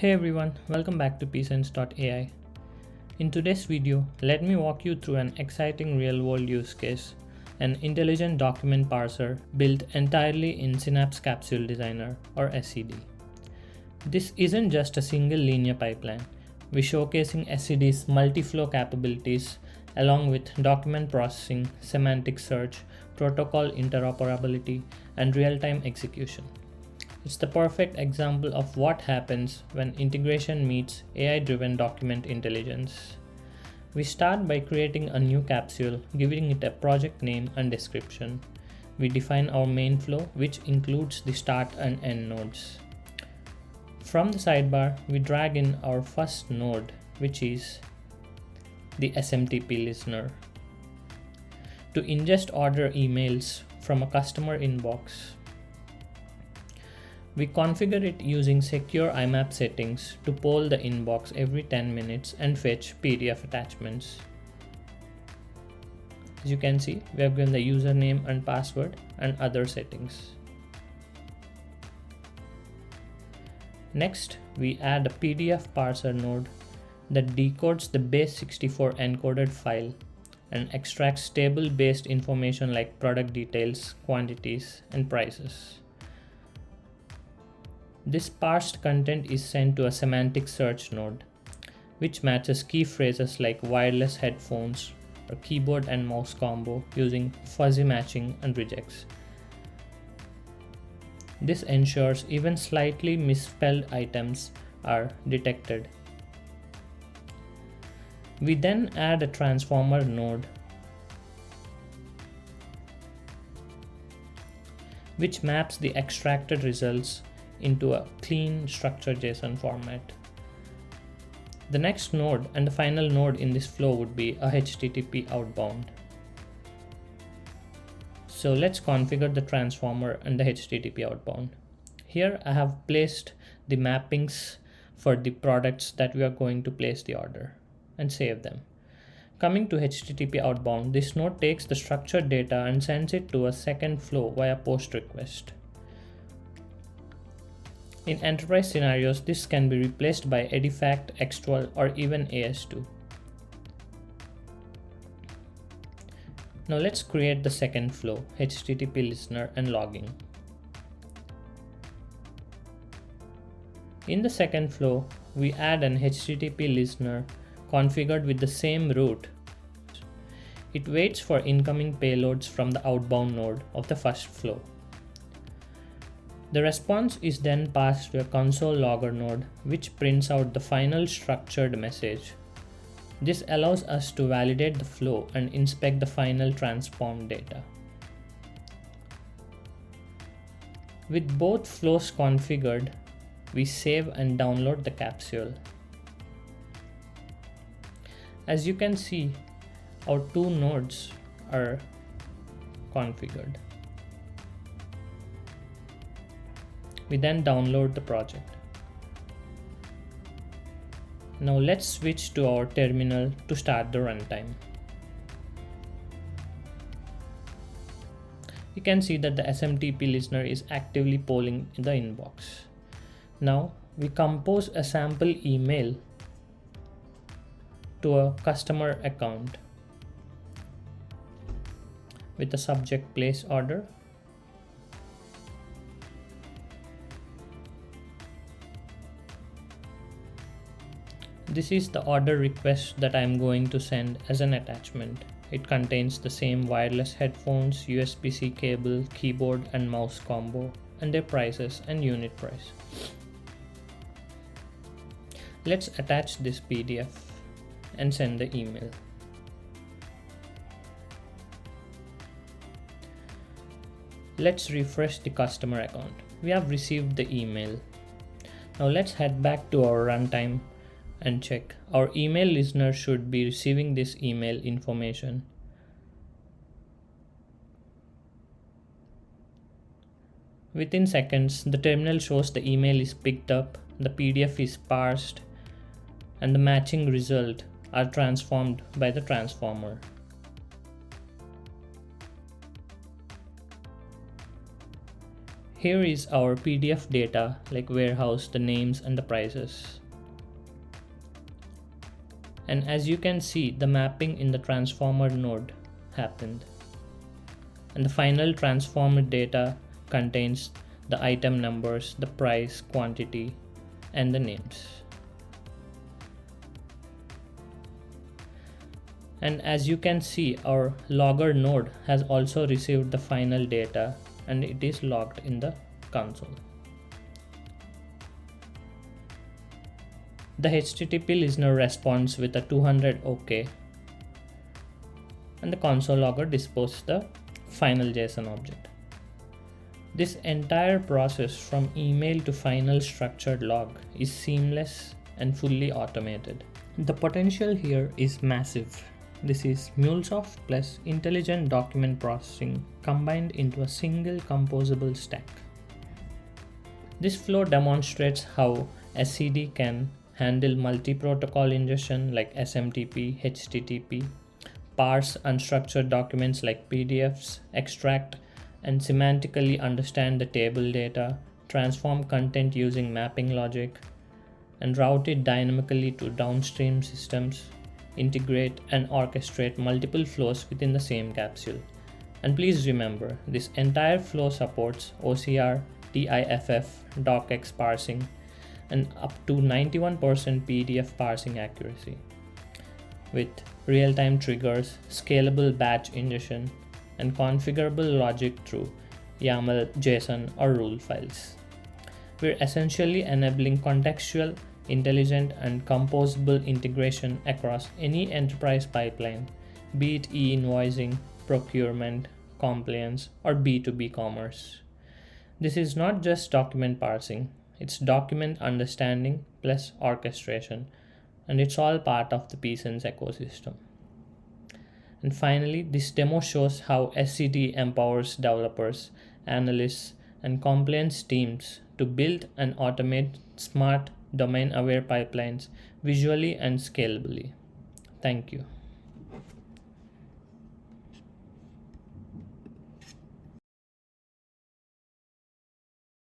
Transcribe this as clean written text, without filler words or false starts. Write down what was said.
Hey everyone, welcome back to PSense.ai. In today's video, let me walk you through an exciting real-world use case, an intelligent document parser built entirely in Synapse Capsule Designer or SCD. This isn't just a single linear pipeline. We're showcasing SCD's multi-flow capabilities along with document processing, semantic search, protocol interoperability, and real-time execution. It's the perfect example of what happens when integration meets AI-driven document intelligence. We start by creating a new capsule, giving it a project name and description. We define our main flow, which includes the start and end nodes. From the sidebar, we drag in our first node, which is the SMTP listener, to ingest order emails from a customer inbox. We configure it using secure IMAP settings to poll the inbox every 10 minutes and fetch PDF attachments. As you can see, we have given the username and password and other settings. Next, we add a PDF parser node that decodes the base64 encoded file and extracts table-based information like product details, quantities, and prices. This parsed content is sent to a semantic search node, which matches key phrases like wireless headphones or keyboard and mouse combo using fuzzy matching and regex. This ensures even slightly misspelled items are detected. We then add a transformer node, which maps the extracted results into a clean structured JSON format. The next node and the final node in this flow would be a HTTP outbound. So let's configure the transformer and the HTTP outbound. Here I have placed the mappings for the products that we are going to place the order and save them. Coming to HTTP outbound, this node takes the structured data and sends it to a second flow via post request. In enterprise scenarios, this can be replaced by Edifact, X12, or even AS2. Now let's create the second flow, HTTP listener and logging. In the second flow, we add an HTTP listener configured with the same route. It waits for incoming payloads from the outbound node of the first flow. The response is then passed to a console logger node, which prints out the final structured message. This allows us to validate the flow and inspect the final transformed data. With both flows configured, we save and download the capsule. As you can see, our two nodes are configured. We then download the project. Now let's switch to our terminal to start the runtime. You can see that the SMTP listener is actively polling the inbox. Now we compose a sample email to a customer account with the subject place order. This is the order request that I am going to send as an attachment. It contains the same wireless headphones, USB-C cable, keyboard and mouse combo, and their prices and unit price. Let's attach this PDF and send the email. Let's refresh the customer account. We have received the email. Now let's head back to our runtime and check. Our email listener should be receiving this email information. Within seconds, the terminal shows the email is picked up, the PDF is parsed, and the matching result are transformed by the transformer. Here is our PDF data like warehouse, the names and the prices. And as you can see, the mapping in the transformer node happened. And the final transformed data contains the item numbers, the price, quantity, and the names. And as you can see, our logger node has also received the final data and it is logged in the console. The HTTP listener responds with a 200 OK, and the console logger disposes the final JSON object. This entire process from email to final structured log is seamless and fully automated. The potential here is massive. This is MuleSoft plus intelligent document processing combined into a single composable stack. This flow demonstrates how SCD can handle multi-protocol ingestion like SMTP, HTTP, parse unstructured documents like PDFs, extract and semantically understand the table data, transform content using mapping logic, and route it dynamically to downstream systems, integrate and orchestrate multiple flows within the same capsule. And please remember, this entire flow supports OCR, TIFF, docx parsing, and up to 91% PDF parsing accuracy, with real-time triggers, scalable batch ingestion, and configurable logic through YAML, JSON, or rule files. We're essentially enabling contextual, intelligent, and composable integration across any enterprise pipeline, be it e-invoicing, procurement, compliance, or B2B commerce. This is not just document parsing, it's document understanding plus orchestration, and it's all part of the PSense ecosystem. And finally, this demo shows how SCD empowers developers, analysts, and compliance teams to build and automate smart, domain-aware pipelines visually and scalably. Thank you.